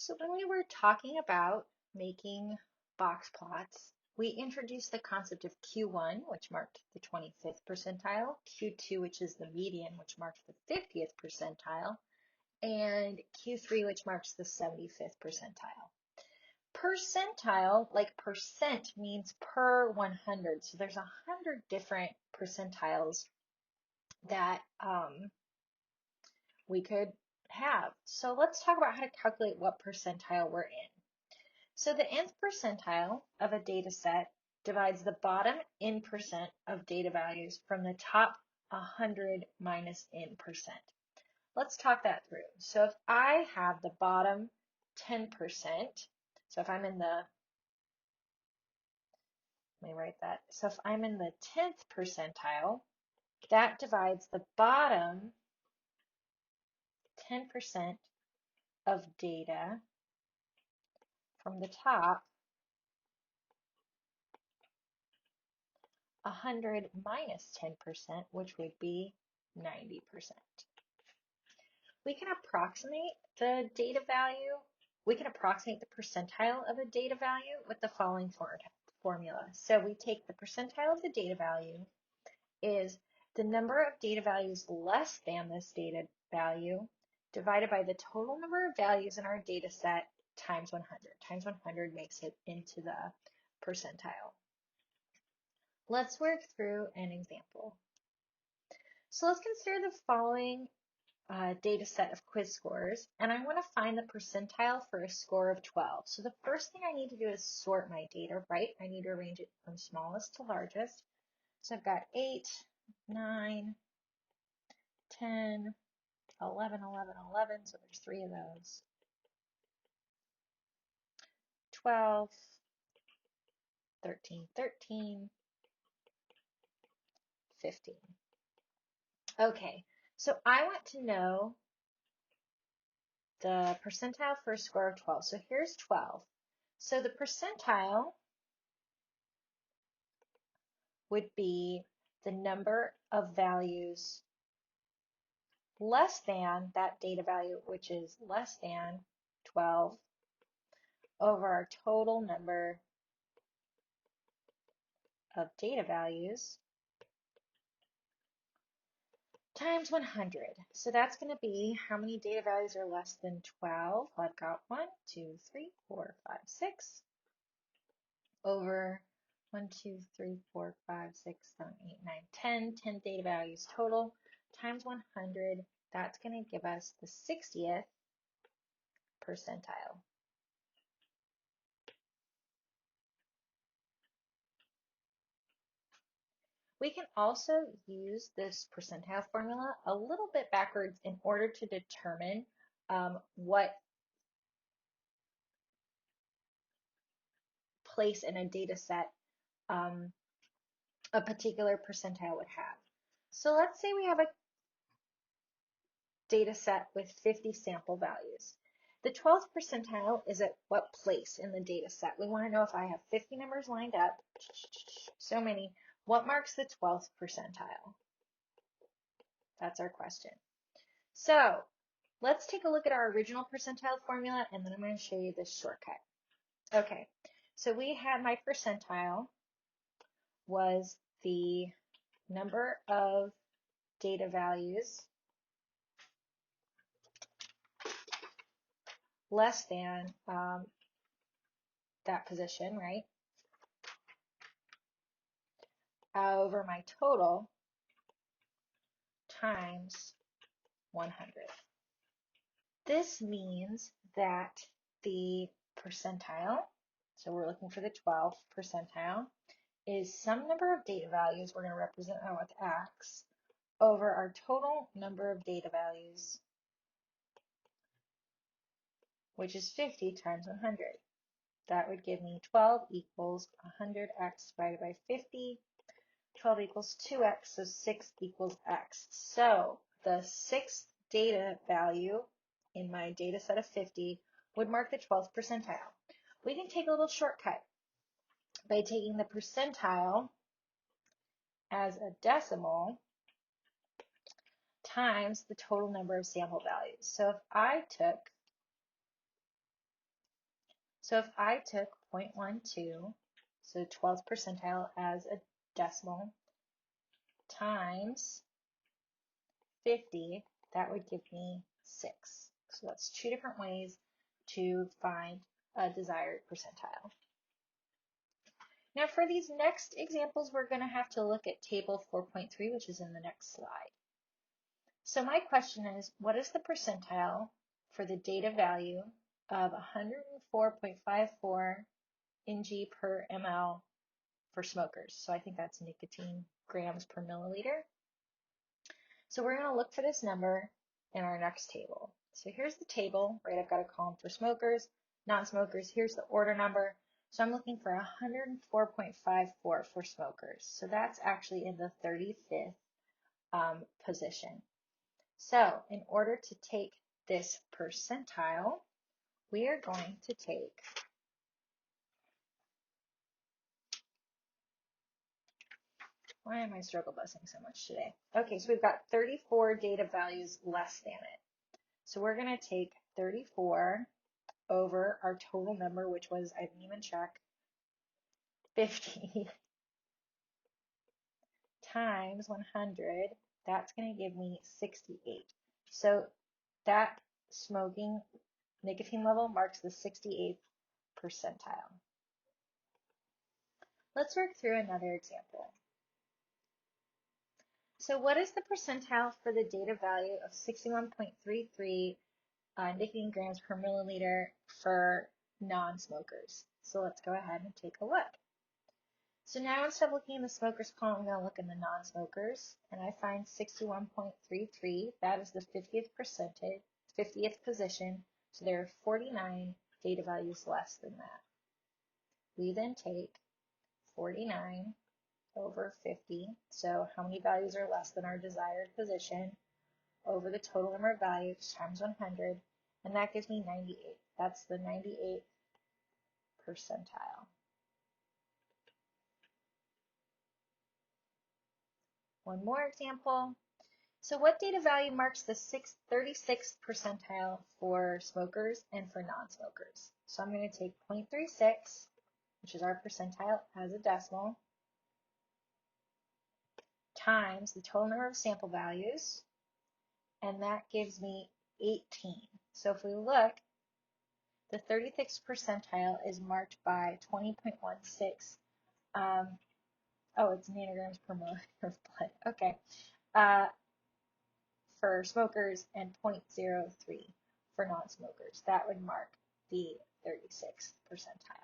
So when we were talking about making box plots, we introduced the concept of Q1, which marked the 25th percentile, Q2, which is the median, which marks the 50th percentile, and Q3, which marks the 75th percentile. Percentile, like percent, means per 100. So there's 100 different percentiles that we could have. So let's talk about how to calculate what percentile we're in. So the nth percentile of a data set divides the bottom n percent of data values from the top 100 minus n percent. Let's talk that through. So if I have the bottom 10%, so if I'm in the, let me write that. So if I'm in the 10th percentile, that divides the bottom 10% of data from the top 100 minus 10%, which would be 90%. We can approximate the data value. We can approximate the percentile of a data value with the following formula. So we take the percentile of the data value is the number of data values less than this data value divided by the total number of values in our data set times 100. Times 100 makes it into the percentile. Let's work through an example. So let's consider the following data set of quiz scores, and I want to find the percentile for a score of 12. So the first thing I need to do is sort my data, right? I need to arrange it from smallest to largest. So I've got 8, 9, 10, 11, 11, 11, so there's 3 of those. 12, 13, 13, 15. Okay, so I want to know the percentile for a score of 12. So here's 12. So the percentile would be the number of values less than that data value, which is less than 12, over our total number of data values times 100. So that's going to be how many data values are less than 12. Well, I've got 1, 2, 3, 4, 5, 6 over 1, 2, 3, 4, 5, 6, 7, 8, 9, 10. 10 data values total times 100. That's going to give us the 60th percentile. We can also use this percentile formula a little bit backwards in order to determine what place in a data set a particular percentile would have. So let's say we have a data set with 50 sample values. The 12th percentile is at what place in the data set? We want to know if I have 50 numbers lined up, so many, what marks the 12th percentile? That's our question. So let's take a look at our original percentile formula, and then I'm going to show you this shortcut. Okay, so we had my percentile was the number of data values less than that position, right? Over my total times 100. This means that the percentile, so we're looking for the 12th percentile, is some number of data values, we're going to represent that with x, over our total number of data values, which is 50 times 100. That would give me 12 equals 100x divided by 50. 12 equals 2x, so 6 equals x. So the 6th data value in my data set of 50 would mark the 12th percentile. We can take a little shortcut by taking the percentile as a decimal times the total number of sample values. So if I took So if I took 0.12, so 12th percentile as a decimal, times 50, that would give me 6. So that's two different ways to find a desired percentile. Now for these next examples, we're going to have to look at table 4.3, which is in the next slide. So my question is, what is the percentile for the data value of 104.54 ng per ml for smokers? So I think that's nicotine grams per milliliter. So we're going to look for this number in our next table. So here's the table, right? I've got a column for smokers, non-smokers. Here's the order number. So I'm looking for 104.54 for smokers. So that's actually in the 35th position. So in order to take this percentile, we are going to take why am I struggle busing so much today? Okay, so we've got 34 data values less than it. So we're going to take 34 over our total number, which was, I didn't even check, 50 times 100. That's going to give me 68. So that smoking nicotine level marks the 68th percentile. Let's work through another example. So what is the percentile for the data value of 61.33 nicotine grams per milliliter for non-smokers? So let's go ahead and take a look. So now instead of looking in the smokers column, I'm going to look in the non-smokers, and I find 61.33. That is the 50th position. So there are 49 data values less than that. We then take 49 over 50. So how many values are less than our desired position over the total number of values times 100, and that gives me 98. That's the 98th percentile. One more example. So what data value marks the 36th percentile for smokers and for non-smokers? So I'm going to take 0.36, which is our percentile as a decimal, times the total number of sample values, and that gives me 18. So if we look, the 36th percentile is marked by 20.16. Oh, it's nanograms per milliliter of blood. Okay. For smokers and 0.03 for non-smokers. That would mark the 36th percentile.